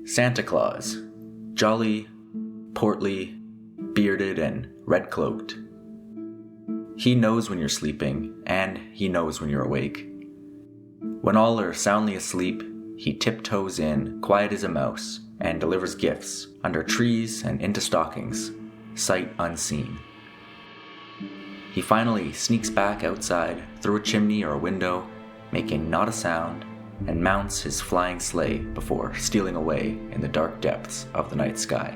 Santa Claus, jolly, portly, bearded, and red-cloaked. He knows when you're sleeping, and he knows when you're awake. When all are soundly asleep, he tiptoes in, quiet as a mouse, and delivers gifts under trees and into stockings, sight unseen. He finally sneaks back outside through a chimney or a window, making not a sound, and mounts his flying sleigh before stealing away in the dark depths of the night sky.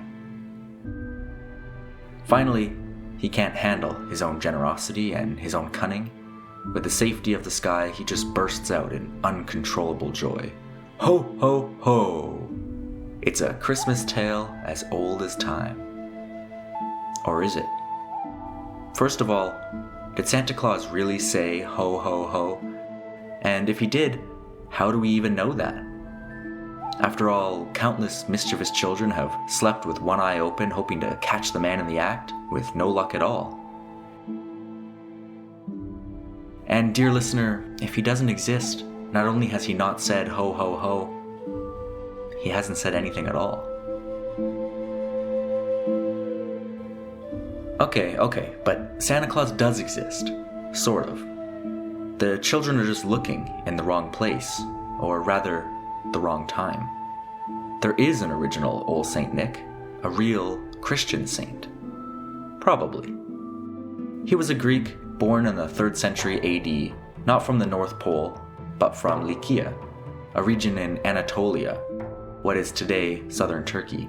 Finally, he can't handle his own generosity and his own cunning. With the safety of the sky, he just bursts out in uncontrollable joy. Ho, ho, ho! It's a Christmas tale as old as time. Or is it? First of all, did Santa Claus really say ho, ho, ho? And if he did, how do we even know that? After all, countless mischievous children have slept with one eye open, hoping to catch the man in the act, with no luck at all. And dear listener, if he doesn't exist, not only has he not said ho, ho, ho, he hasn't said anything at all. Okay, but Santa Claus does exist. Sort of. The children are just looking in the wrong place, or rather, the wrong time. There is an original Old Saint Nick, a real Christian saint. Probably. He was a Greek born in the 3rd century AD, not from the North Pole, but from Nicaea, a region in Anatolia, what is today southern Turkey.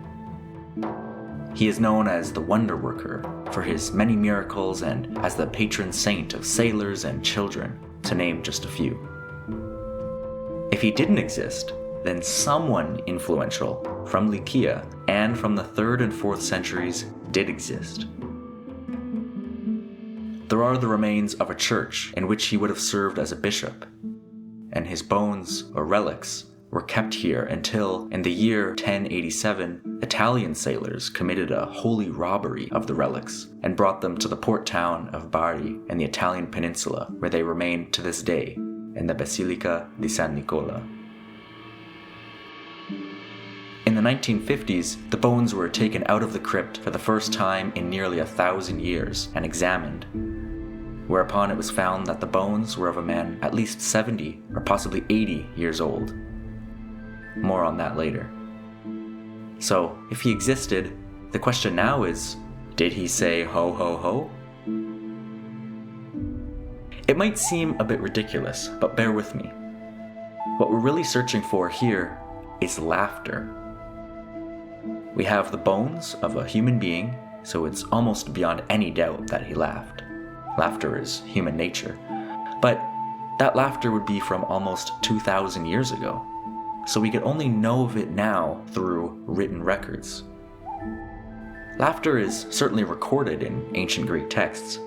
He is known as the Wonder Worker for his many miracles and as the patron saint of sailors and children, to name just a few. If he didn't exist, then someone influential from Nicaea and from the 3rd and 4th centuries did exist. There are the remains of a church in which he would have served as a bishop, and his bones or relics were kept here until, in the year 1087, Italian sailors committed a holy robbery of the relics and brought them to the port town of Bari in the Italian peninsula, where they remain to this day, in the Basilica di San Nicola. In the 1950s, the bones were taken out of the crypt for the first time in nearly 1,000 years and examined, whereupon it was found that the bones were of a man at least 70 or possibly 80 years old. More on that later. So, if he existed, the question now is, did he say ho ho ho? It might seem a bit ridiculous, but bear with me. What we're really searching for here is laughter. We have the bones of a human being, so it's almost beyond any doubt that he laughed. Laughter is human nature. But that laughter would be from almost 2,000 years ago, so we could only know of it now through written records. Laughter is certainly recorded in ancient Greek texts.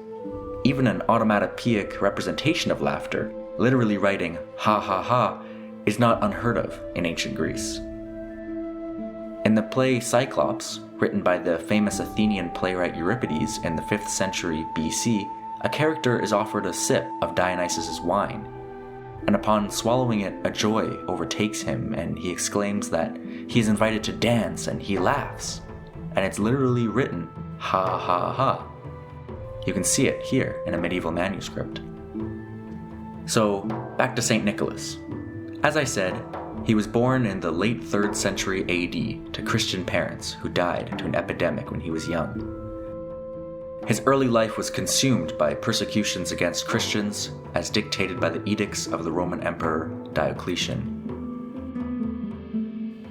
Even an onomatopoeic representation of laughter, literally writing ha ha ha, is not unheard of in ancient Greece. In the play Cyclops, written by the famous Athenian playwright Euripides in the 5th century BC, a character is offered a sip of Dionysus's wine, and upon swallowing it, a joy overtakes him, and he exclaims that he is invited to dance, and he laughs. And it's literally written, ha ha ha. You can see it here in a medieval manuscript. So, back to St. Nicholas. As I said, he was born in the late 3rd century AD to Christian parents who died to an epidemic when he was young. His early life was consumed by persecutions against Christians, as dictated by the edicts of the Roman Emperor Diocletian.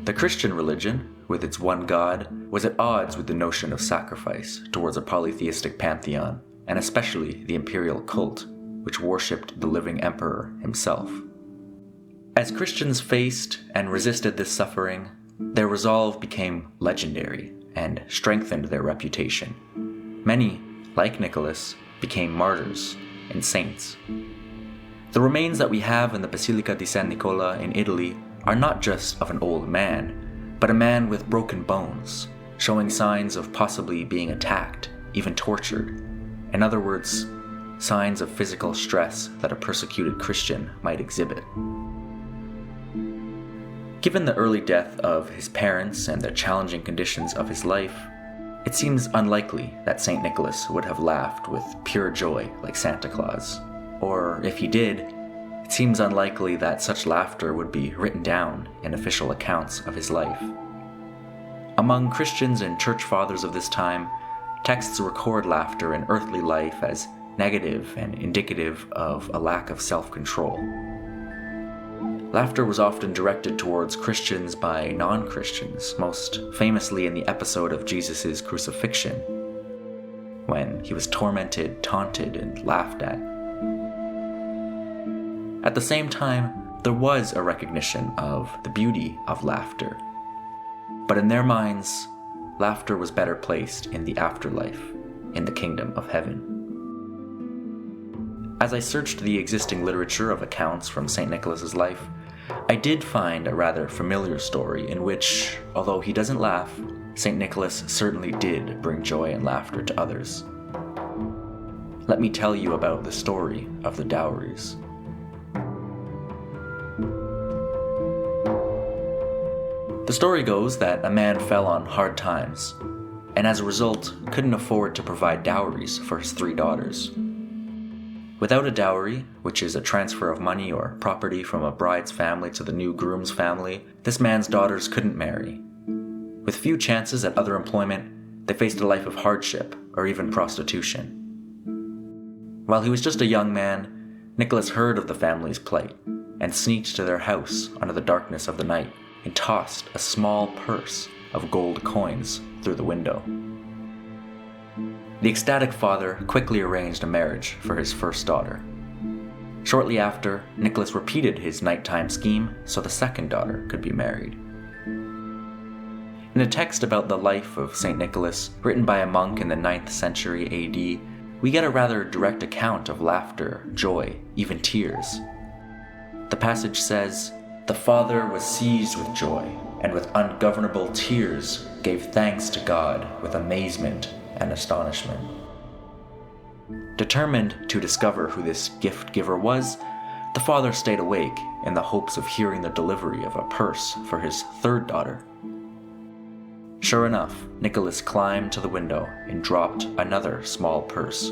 The Christian religion, with its one God, was at odds with the notion of sacrifice towards a polytheistic pantheon, and especially the imperial cult, which worshipped the living emperor himself. As Christians faced and resisted this suffering, their resolve became legendary and strengthened their reputation. Many, like Nicholas, became martyrs and saints. The remains that we have in the Basilica di San Nicola in Italy are not just of an old man, but a man with broken bones, showing signs of possibly being attacked, even tortured. In other words, signs of physical stress that a persecuted Christian might exhibit. Given the early death of his parents and the challenging conditions of his life, it seems unlikely that St. Nicholas would have laughed with pure joy like Santa Claus. Or if he did, it seems unlikely that such laughter would be written down in official accounts of his life. Among Christians and church fathers of this time, texts record laughter in earthly life as negative and indicative of a lack of self-control. Laughter was often directed towards Christians by non-Christians, most famously in the episode of Jesus' crucifixion, when he was tormented, taunted, and laughed at. At the same time, there was a recognition of the beauty of laughter. But in their minds, laughter was better placed in the afterlife, in the kingdom of heaven. As I searched the existing literature of accounts from St. Nicholas's life, I did find a rather familiar story in which, although he doesn't laugh, St. Nicholas certainly did bring joy and laughter to others. Let me tell you about the story of the dowries. The story goes that a man fell on hard times, and as a result couldn't afford to provide dowries for his 3 daughters. Without a dowry, which is a transfer of money or property from a bride's family to the new groom's family, this man's daughters couldn't marry. With few chances at other employment, they faced a life of hardship or even prostitution. While he was just a young man, Nicholas heard of the family's plight and sneaked to their house under the darkness of the night and tossed a small purse of gold coins through the window. The ecstatic father quickly arranged a marriage for his first daughter. Shortly after, Nicholas repeated his nighttime scheme so the second daughter could be married. In a text about the life of St. Nicholas, written by a monk in the 9th century AD, we get a rather direct account of laughter, joy, even tears. The passage says, "The father was seized with joy, and with ungovernable tears gave thanks to God with amazement and astonishment." Determined to discover who this gift giver was, the father stayed awake in the hopes of hearing the delivery of a purse for his 3rd daughter. Sure enough, Nicholas climbed to the window and dropped another small purse,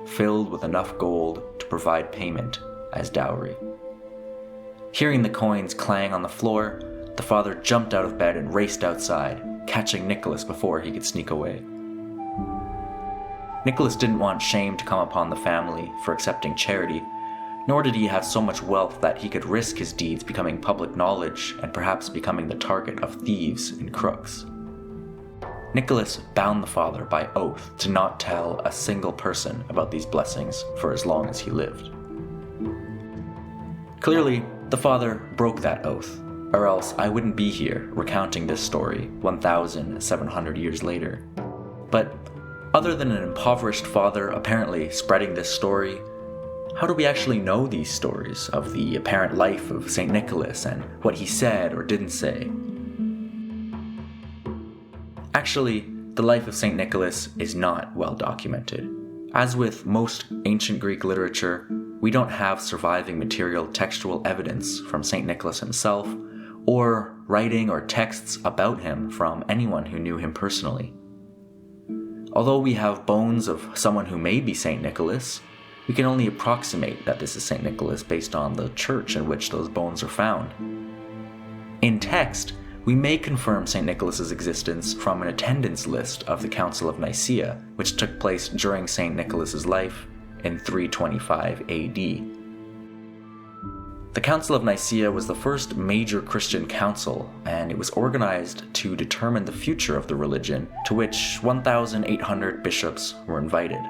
filled with enough gold to provide payment as dowry. Hearing the coins clang on the floor, the father jumped out of bed and raced outside, catching Nicholas before he could sneak away. Nicholas didn't want shame to come upon the family for accepting charity, nor did he have so much wealth that he could risk his deeds becoming public knowledge and perhaps becoming the target of thieves and crooks. Nicholas bound the father by oath to not tell a single person about these blessings for as long as he lived. Clearly, the father broke that oath, or else I wouldn't be here recounting this story 1,700 years later. But other than an impoverished father apparently spreading this story, how do we actually know these stories of the apparent life of St. Nicholas and what he said or didn't say? Actually, the life of St. Nicholas is not well documented. As with most ancient Greek literature, we don't have surviving material textual evidence from St. Nicholas himself, or writing or texts about him from anyone who knew him personally. Although we have bones of someone who may be St. Nicholas, we can only approximate that this is St. Nicholas based on the church in which those bones are found. In text, we may confirm St. Nicholas's existence from an attendance list of the Council of Nicaea, which took place during St. Nicholas's life in 325 AD. The Council of Nicaea was the first major Christian council, and it was organized to determine the future of the religion, to which 1,800 bishops were invited.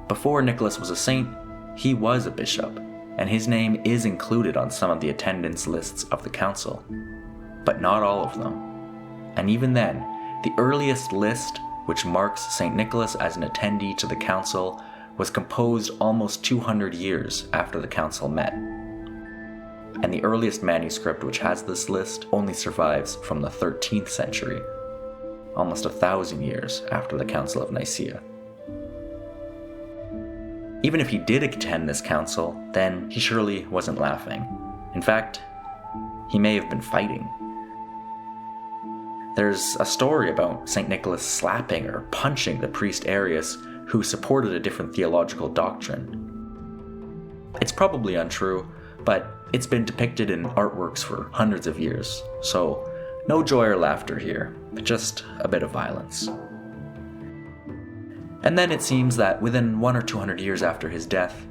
Before Nicholas was a saint, he was a bishop, and his name is included on some of the attendance lists of the council, but not all of them. And even then, the earliest list, which marks St. Nicholas as an attendee to the council, was composed almost 200 years after the council met. And the earliest manuscript which has this list only survives from the 13th century, almost 1,000 years after the Council of Nicaea. Even if he did attend this council, then he surely wasn't laughing. In fact, he may have been fighting. There's a story about St. Nicholas slapping or punching the priest Arius, who supported a different theological doctrine. It's probably untrue, but it's been depicted in artworks for hundreds of years, so no joy or laughter here, but just a bit of violence. And then it seems that within 100 or 200 years after his death,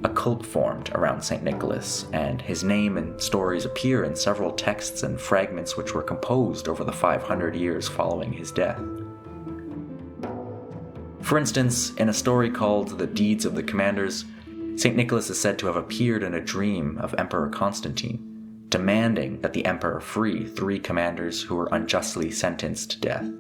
a cult formed around St. Nicholas, and his name and stories appear in several texts and fragments which were composed over the 500 years following his death. For instance, in a story called The Deeds of the Commanders, St. Nicholas is said to have appeared in a dream of Emperor Constantine, demanding that the emperor free 3 commanders who were unjustly sentenced to death.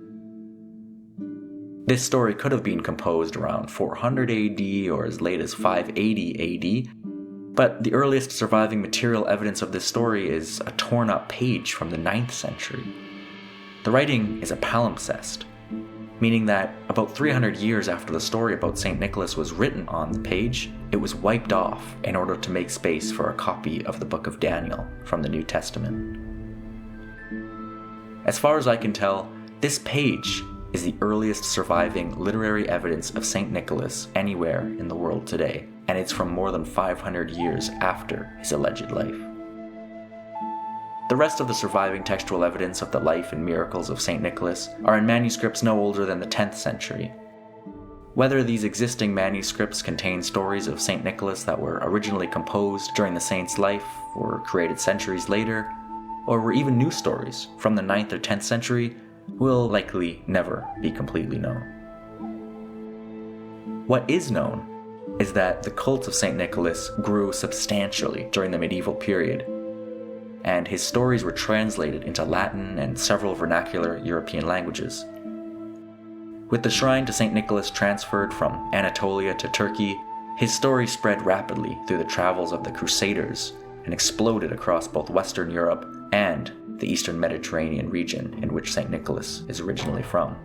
This story could have been composed around 400 AD or as late as 580 AD, but the earliest surviving material evidence of this story is a torn-up page from the 9th century. The writing is a palimpsest, meaning that about 300 years after the story about St. Nicholas was written on the page, it was wiped off in order to make space for a copy of the Book of Daniel from the New Testament. As far as I can tell, this page is the earliest surviving literary evidence of St. Nicholas anywhere in the world today, and it's from more than 500 years after his alleged life. The rest of the surviving textual evidence of the life and miracles of St. Nicholas are in manuscripts no older than the 10th century. Whether these existing manuscripts contain stories of St. Nicholas that were originally composed during the saint's life or created centuries later, or were even new stories from the 9th or 10th century, will likely never be completely known. What is known is that the cult of St. Nicholas grew substantially during the medieval period, and his stories were translated into Latin and several vernacular European languages. With the shrine to St. Nicholas transferred from Anatolia to Turkey, his story spread rapidly through the travels of the Crusaders and exploded across both Western Europe and the Eastern Mediterranean region in which St. Nicholas is originally from.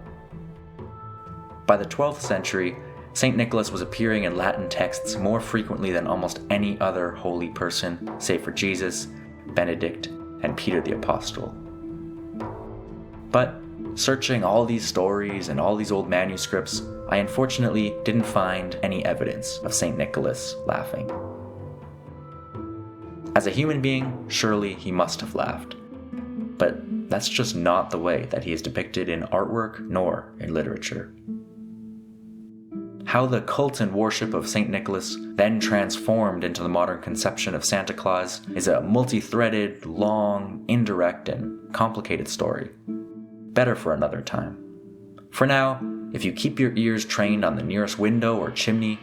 By the 12th century, St. Nicholas was appearing in Latin texts more frequently than almost any other holy person, save for Jesus, Benedict, and Peter the Apostle. But searching all these stories and all these old manuscripts, I unfortunately didn't find any evidence of St. Nicholas laughing. As a human being, surely he must have laughed. But that's just not the way that he is depicted in artwork nor in literature. How the cult and worship of St. Nicholas then transformed into the modern conception of Santa Claus is a multi-threaded, long, indirect, and complicated story. Better for another time. For now, if you keep your ears trained on the nearest window or chimney,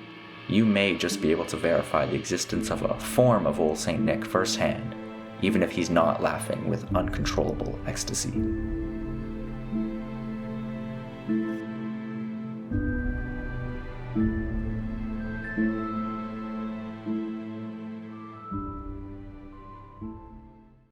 you may just be able to verify the existence of a form of old St. Nick firsthand, even if he's not laughing with uncontrollable ecstasy.